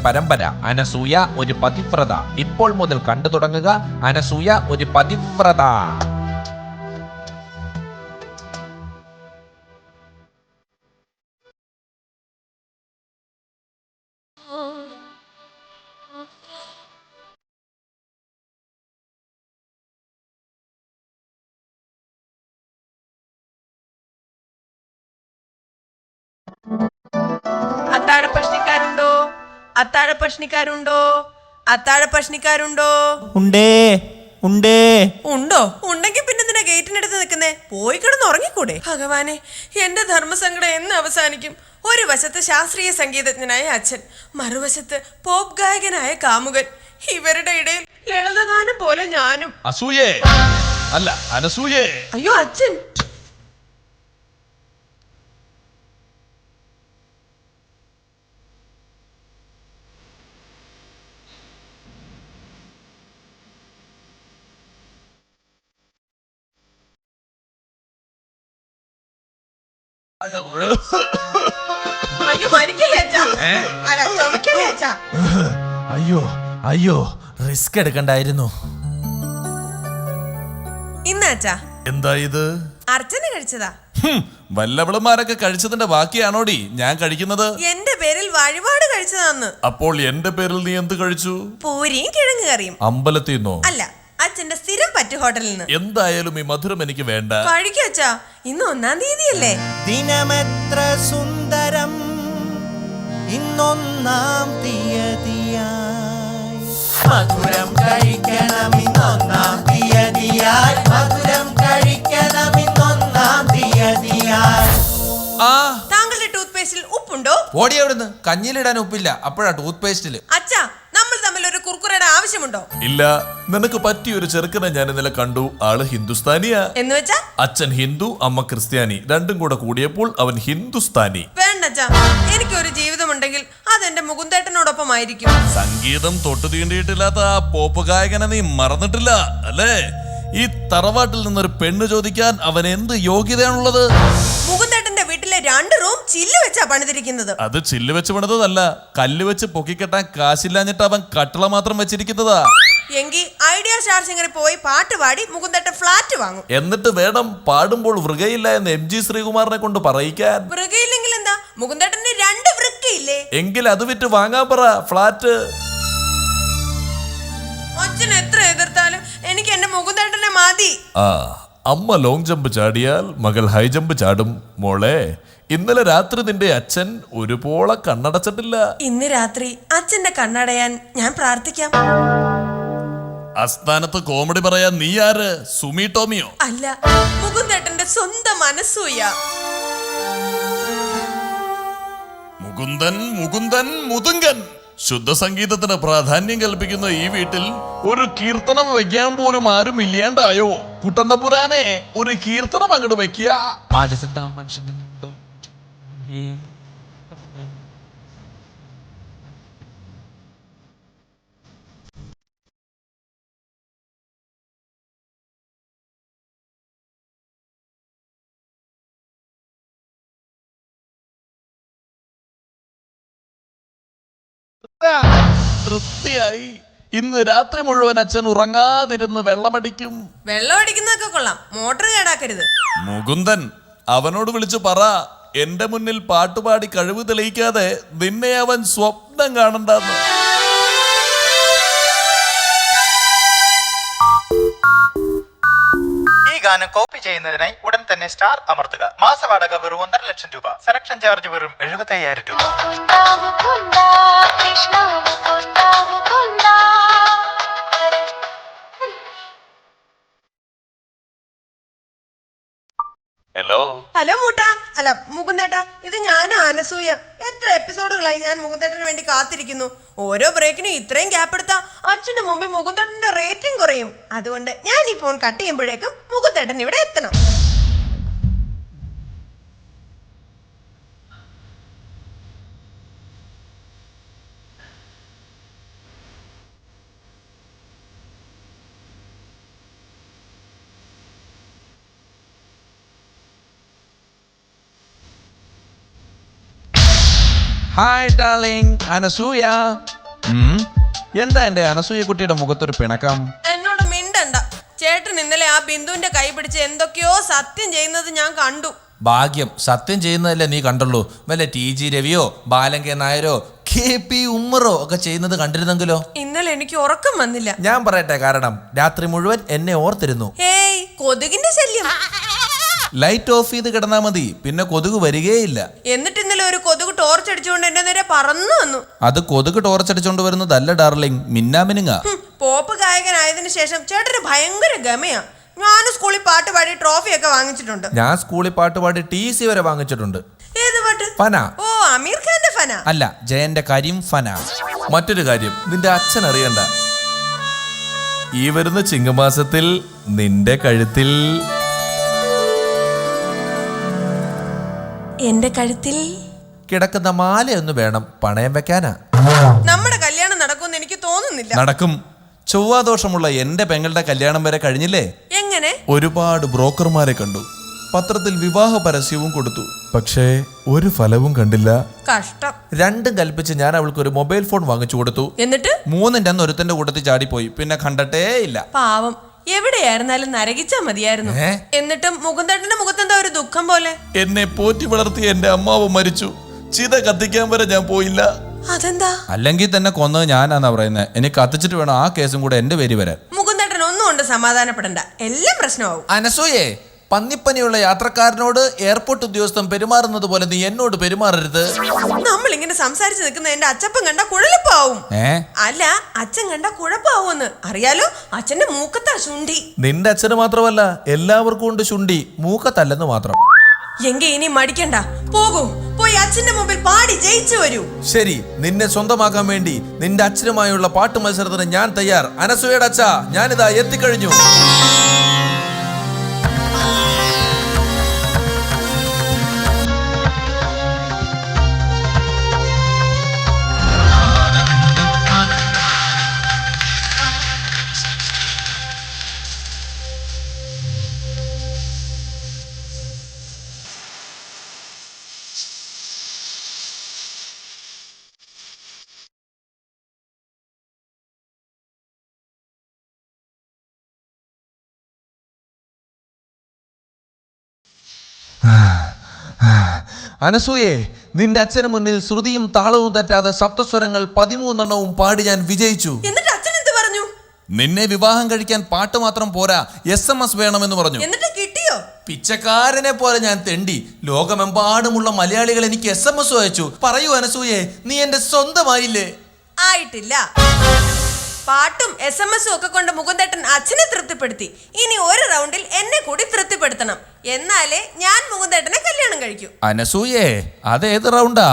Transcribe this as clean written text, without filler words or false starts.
പരമ്പര അനസൂയ ഒരു പതിവ്രത. ഇപ്പോൾ മുതൽ കണ്ടു തുടങ്ങുക അനസൂയ ഒരു പതിവ്രത. അത്താഴ പ്രശ്നക്കാരുണ്ടോ? അത്താഴ പ്രശ്നക്കാരുണ്ടോ? അത്താഴ പ്രശ്നക്കാരുണ്ടോ? ഉണ്ടേ ഉണ്ടേ ഉണ്ടോ? ഉണ്ടെങ്കിൽ പിന്നെ എന്തിനാ ഗേറ്റിനടുത്ത് നിൽക്കുന്നേ? പോയി കിടന്ന് ഉറങ്ങിക്കൂടെ? ഭഗവാനെ, എന്റെ ധർമ്മസങ്കടം എന്ന് അവസാനിക്കും? ഒരു വശത്ത് ശാസ്ത്രീയ സംഗീതജ്ഞനായ അച്ഛൻ, മറുവശത്ത് പോപ്പ് ഗായകനായ കാമുകൻ. ഇവരുടെ ഇടയിൽ ലളിതഗാനം പോലെ ഞാനും. അസൂയേ അല്ല അനസൂയേ. അയ്യോ അച്ഛൻ! അയ്യോ മരിക്കല്ലേ അച്ഛാ? അല്ല, ചുമക്കല്ലേ അച്ഛാ? അയ്യോ അയ്യോ, റിസ്ക് എടുക്കണ്ടായിരുന്നു. ഇന്ന് അച്ഛാ എന്താ ഇത്? അർച്ചന കഴിച്ചതാ. വല്ലവളന്മാരൊക്കെ കഴിച്ചതിന്റെ ബാക്കിയാണോടി ഞാൻ കഴിക്കുന്നത്? എന്റെ പേരിൽ വഴിപാട് കഴിച്ചതാന്ന്. അപ്പോൾ എന്റെ പേരിൽ നീ എന്ത് കഴിച്ചു? പൂരിയും കിഴങ്ങ് കറിയും. അമ്പലത്തിൽ നിന്നോ? അല്ല, അച്ഛന്റെ സ്ഥിരം പറ്റു ഹോട്ടലിൽ നിന്ന്. എന്തായാലും ഈ മധുരം എനിക്ക് വേണ്ട. കഴിക്കച്ചാ, ഇന്ന് 1-ാം തീയതിയല്ലേ? ദിനമെത്ര സുന്ദരം, ഇന്നൊന്നാം തീയതിയായി മധുരം കഴിക്കണം, ഇന്നൊന്നാം തീയതിയായി മധുരം കഴിക്കണം, ഇന്നൊന്നാം തീയതിയായി. താങ്കളുടെ ടൂത്ത് പേസ്റ്റിൽ ഉപ്പുണ്ടോ? ഓടി എവിടുന്ന്? കഞ്ഞിലിടാൻ ഉപ്പില്ല, അപ്പോഴാ ടൂത്ത് പേസ്റ്റില്. അച്ഛാ, നമ്മൾ തമ്മിൽ ഒരു കുർക്കുറയുടെ ആവശ്യമുണ്ടോ? ഇല്ല, നിനക്ക് പറ്റിയ ഒരു ചെറുക്കനെ ഞാൻ ഇന്നലെ കണ്ടു. ആള് ഹിന്ദുസ്ഥാനിയാ. എന്ന് വെച്ചാ? അച്ഛൻ ഹിന്ദു, അമ്മ ക്രിസ്ത്യാനി, രണ്ടും കൂടെ കൂടിയപ്പോൾ അവൻ ഹിന്ദുസ്ഥാനി. വേണ്ടച്ചാ, എനിക്കൊരു ജീവിതമുണ്ടെങ്കിൽ അതെന്റെ മുകുന്ദേട്ടനോടൊപ്പം ആയിരിക്കും. സംഗീതം തൊട്ടു തീണ്ടിയിട്ടില്ലാത്ത ആ പോപ്പ് ഗായകനെ നീ മറന്നിട്ടില്ല അല്ലേ? ഈ തറവാട്ടിൽ നിന്നൊരു പെണ്ണ് ചോദിക്കാൻ അവൻ എന്ത് യോഗ്യതയാണുള്ളത്? മുകുന്ദേട്ടന്റെ വീട്ടിലെ 2 റൂം ചില്ല് വെച്ചാ പണിതിരിക്കുന്നത്. അത് ചില്ല് വെച്ച് പണിതല്ല, കല്ല് വെച്ച് പൊക്കിക്കെട്ടാൻ കാശില്ലാഞ്ഞിട്ട് അവൻ കട്ടിള മാത്രം വെച്ചിരിക്കുന്നതാ. എങ്കിൽ ഐഡിയ സ്റ്റാർ സിംഗറിൽ പോയി പാട്ട് പാടി മുകുന്ദേട്ടൻ ഫ്ലാറ്റ് വാങ്ങും. എന്നിട്ട് വേണം പാടുമ്പോൾ വൃകയില്ല എന്ന് MG ശ്രീകുമാറിനെ കൊണ്ട് പറയിക്കാൻ. വൃകയില്ലെങ്കിൽ എന്താ? മുകുന്ദേട്ടന് 2 വൃക്കയില്ലേ? എങ്കിൽ അത് വിറ്റ് വാങ്ങാൻ പറ ഫ്ലാറ്റ്. അച്ഛൻ എത്ര എതിർത്താലും എനിക്ക് എന്റെ മുകുന്ദേട്ടനെ മതി. അമ്മ ലോങ് ജമ്പ് ചാടിയാൽ മകൾ ഹൈ ജമ്പ് ചാടും. മോളെ, ഇന്നലെ രാത്രി നിന്റെ അച്ഛൻ ഒരുപോലെ കണ്ണടച്ചിട്ടില്ല. ഇന്ന് രാത്രി അച്ഛന്റെ കണ്ണടയാൻ ഞാൻ പ്രാർത്ഥിക്കാം. ആസ്ഥാനത്ത് കോമഡി പറയാൻ നീ ആര്? സുമി ടോമിയോ? അല്ല, മുകുന്ദേട്ടന്റെ സ്വന്തം മനസ്സൂയ. മുകുന്ദൻ മുകുന്ദൻ മുതുങ്കൻ. ശുദ്ധ സംഗീതത്തിന് പ്രാധാന്യം കൽപ്പിക്കുന്ന ഈ വീട്ടിൽ ഒരു കീർത്തനം വെക്കാൻ പോലും ആരും ഇല്ലാണ്ടായോ? കുട്ടന്തപുരാനെ, ഒരു കീർത്തനം അങ്ങോട്ട് വെക്കുക. തൃപ്തിയായി. ഇന്ന് രാത്രി മുഴുവൻ അച്ഛൻ ഉറങ്ങാതിരുന്ന് വെള്ളമടിക്കും. വെള്ളം അടിക്കുന്നതൊക്കെ കൊള്ളാം, മോട്ടർ കേടാക്കരുത്. മുകുന്ദൻ, അവനോട് വിളിച്ചു പറ, എന്റെ മുന്നിൽ പാട്ടുപാടി കഴിവ് തെളിയിക്കാതെ നിന്നെ അവൻ സ്വപ്നം കാണണ്ടെന്ന്. ഈ ഗാനം കോപ്പി ചെയ്യുന്നതിനായി ഉടൻ തന്നെ സ്റ്റാർ അമർത്തുക. മാസവാടക വെറും 1.5 ലക്ഷം രൂപ. സെലക്ഷൻ ചാർജ് വെറും 75,000 രൂപ. ഹലോ മൂട്ടാ, അല്ല മുകുന്ദേട്ടാ, ഇത് ഞാനും അനസൂയ. എത്ര എപ്പിസോഡുകളായി ഞാൻ മുകുന്ദേട്ടന് വേണ്ടി കാത്തിരിക്കുന്നു. ഓരോ ബ്രേക്കിനും ഇത്രയും ഗ്യാപ്പ് എടുത്താ അച്ഛന്റെ മുമ്പിൽ മുകുന്ദേട്ടന്റെ റേറ്റിംഗ് കുറയും. അതുകൊണ്ട് ഞാൻ ഈ ഫോൺ കട്ട് ചെയ്യുമ്പോഴേക്കും മുകുന്ദേട്ടൻ ഇവിടെ എത്തണം. Hi darling Anasuya. എന്താ എന്റെ അനസൂയ കുട്ടിയുടെ മുഖത്തൊരു പിണക്കം? എന്നോട് മിണ്ടണ്ട. ചേട്ടൻ ഇന്നലെ ആ ബിന്ദുവിന്റെ കൈ പിടിച്ച് എന്തൊക്കെയോ സത്യം ചെയ്യുന്നത് ഞാൻ കണ്ടു. ഭാഗ്യം, സത്യം ചെയ്യുന്നതല്ലേ നീ കണ്ടുള്ളൂ. വല്ല TG രവിയോ ബാലൻ നായരോ KP ഉമ്മറോ ഒക്കെ ചെയ്യുന്നത് കണ്ടിരുന്നെങ്കിലോ? ഇന്നലെ എനിക്ക് ഉറക്കം വന്നില്ല. ഞാൻ പറയട്ടെ കാരണം, രാത്രി മുഴുവൻ എന്നെ ഓർത്തിരുന്നു. ഏയ്, കൊതുകിന്റെ ശല്യം. ലൈറ്റ് ഓഫ് ചെയ്ത് കിടന്നാ മതി, പിന്നെ കൊതുക് വരികയില്ല. എന്നിട്ട് ഇന്നലെ ഒരു കൊതുക് ടോർച്ച് അടിച്ചുകൊണ്ട് എന്റെ നേരെ പറന്നു വന്നു. അത് കൊതുക് ടോർച്ചടിച്ചോണ്ട് വരുന്നതല്ല ഡാർലിംഗ്, മിന്നാമിനുങ്ങ. പോപ്പ് ഗായകനായതിനു ശേഷം ചേട്ടന് ഭയങ്കര ഗമയാ. ഞാൻ സ്കൂളിൽ പാട്ട് പാടി ട്രോഫിയൊക്കെ വാങ്ങിച്ചിട്ടുണ്ട്. ഞാൻ സ്കൂളിൽ പാട്ട് പാടി TC വരെ വാങ്ങിച്ചിട്ടുണ്ട്. ഏത് പാട്ട്? ഫന. ഓ, അമീർ ഖാന്റെ ഫന അല്ല, ജയന്റെ കരിം ഫന. മറ്റൊരു കാര്യം നിന്റെ അച്ഛൻ അറിയണ്ട, ഈ വരുന്ന ചിങ്ങമാസത്തിൽ നിന്റെ കഴുത്തിൽ എന്റെ കഴുത്തിൽ കിടക്കുന്ന മാലയൊന്ന് വേണം പണയം വെക്കാനാ. നമ്മുടെ കല്യാണം നടക്കുമെന്ന് എനിക്ക് തോന്നുന്നില്ല. നടക്കും. ചൊവ്വാദോഷമുള്ള എന്റെ പെങ്ങളുടെ കല്യാണം വരെ കഴിഞ്ഞില്ലേ? എങ്ങനെ? ഒരുപാട് ബ്രോക്കർമാരെ കണ്ടു, പത്രത്തിൽ വിവാഹ പരസ്യവും കൊടുത്തു, പക്ഷേ ഒരു ഫലവും കണ്ടില്ല. കഷ്ടം. രണ്ടും കൽപ്പിച്ച് ഞാൻ അവൾക്ക് ഒരു മൊബൈൽ ഫോൺ വാങ്ങിച്ചു കൊടുത്തു. എന്നിട്ട് മൂന്നിന്റെ അന്ന് ഒരുത്തന്റെ കൂട്ടത്തിൽ ചാടിപ്പോയി, പിന്നെ കണ്ടട്ടേ ഇല്ല. പാവം, എവിടെയായിരുന്നാലും നരകിച്ചാ മതിയായിരുന്നു. എന്നിട്ടും മുകുന്ദേട്ടന്റെ മുഖത്തെന്താ ഒരു ദുഃഖം പോലെ? എന്നെ പോറ്റി വളർത്തിയ എന്റെ അമ്മാവ് മരിച്ചു, ചിത കത്തിക്കാൻ വരെ ഞാൻ പോയില്ല. അതെന്താ? അല്ലെങ്കിൽ തന്നെ കൊന്നത് ഞാനാന്നാ പറയുന്നത്. എനിക്ക് കത്തിച്ചിട്ട് വേണം ആ കേസും കൂടെ എന്റെ പേര് വരാൻ. മുകുന്ദേട്ടൻ ഒന്നും കൊണ്ട് സമാധാനപ്പെടണ്ട, എല്ലാം പ്രശ്നമാവും. അനസൂയേ, പന്നിപ്പനിയുള്ള യാത്രക്കാരനോട് എയർപോർട്ട് ഉദ്യോഗസ്ഥൻ പെരുമാറുന്നത് പോലെ നീ എന്നോട് പെരുമാറരുത്. നമ്മൾ ഇങ്ങനെ സംസാരിച്ച് നിൽക്കുന്ന എന്റെ അച്ഛപ്പൻ കണ്ട കുഴലപ്പാവും. അല്ല, അച്ഛൻ കണ്ട കുഴപ്പാവൂന്ന് അറിയാലോ. അച്ഛന്റെ മൂക്കത്താ ശുണ്ഠി. നിന്റെ അച്ഛന് മാത്രമല്ല, എല്ലാവർക്കും ഉണ്ട് ശുണ്ഠി, മൂക്കത്തല്ലെന്ന് മാത്രം. എങ്കി ഇനി മടിക്കണ്ട, പോകൂ, പോയി അച്ഛന്റെ മുമ്പിൽ പാടി ജയിച്ചു വരൂ. ശരി, നിന്നെ സ്വന്തമാക്കാൻ വേണ്ടി നിന്റെ അച്ഛനുമായുള്ള പാട്ട് മത്സരത്തിന് ഞാൻ തയ്യാർ. അനസൂയയുടെ അച്ഛ, ഞാനിതാ എത്തിക്കഴിഞ്ഞു. അനസൂയെ, നിന്റെ അച്ഛന് മുന്നിൽ ശ്രുതിയും താളവും തെറ്റാതെ സപ്തസ്വരങ്ങൾ 13 പാടി ഞാൻ വിജയിച്ചു. എന്നിട്ട് അച്ഛൻ എന്ത് പറഞ്ഞു? നിന്നെ വിവാഹം കഴിക്കാൻ പാട്ട് മാത്രം പോരാ, SMS വേണമെന്ന് പറഞ്ഞു. എന്നിട്ട് കിട്ടിയോ? പിച്ചക്കാരനെ പോലെ ഞാൻ തെണ്ടി. ലോകമെമ്പാടുമുള്ള മലയാളികൾ എനിക്ക് SMS അയച്ചു. പറയൂ അനസൂയെ, നീ എന്റെ സ്വന്തമായില്ലേ? ആയിട്ടില്ല. പാട്ടും SMS ഒക്കെ കൊണ്ട് മുകുന്ദേട്ടൻ അച്ഛനെ തൃപ്തിപ്പെടുത്തി. ഇനി ഒരു റൗണ്ടിൽ എന്നെ കൂടി തൃപ്തിപ്പെടുത്തണം. എന്നാലേ ഞാൻ മുകുന്ദേട്ടനെ കല്യാണം കഴിക്കൂ. അനസൂയെ, അതേത് റൗണ്ടാ?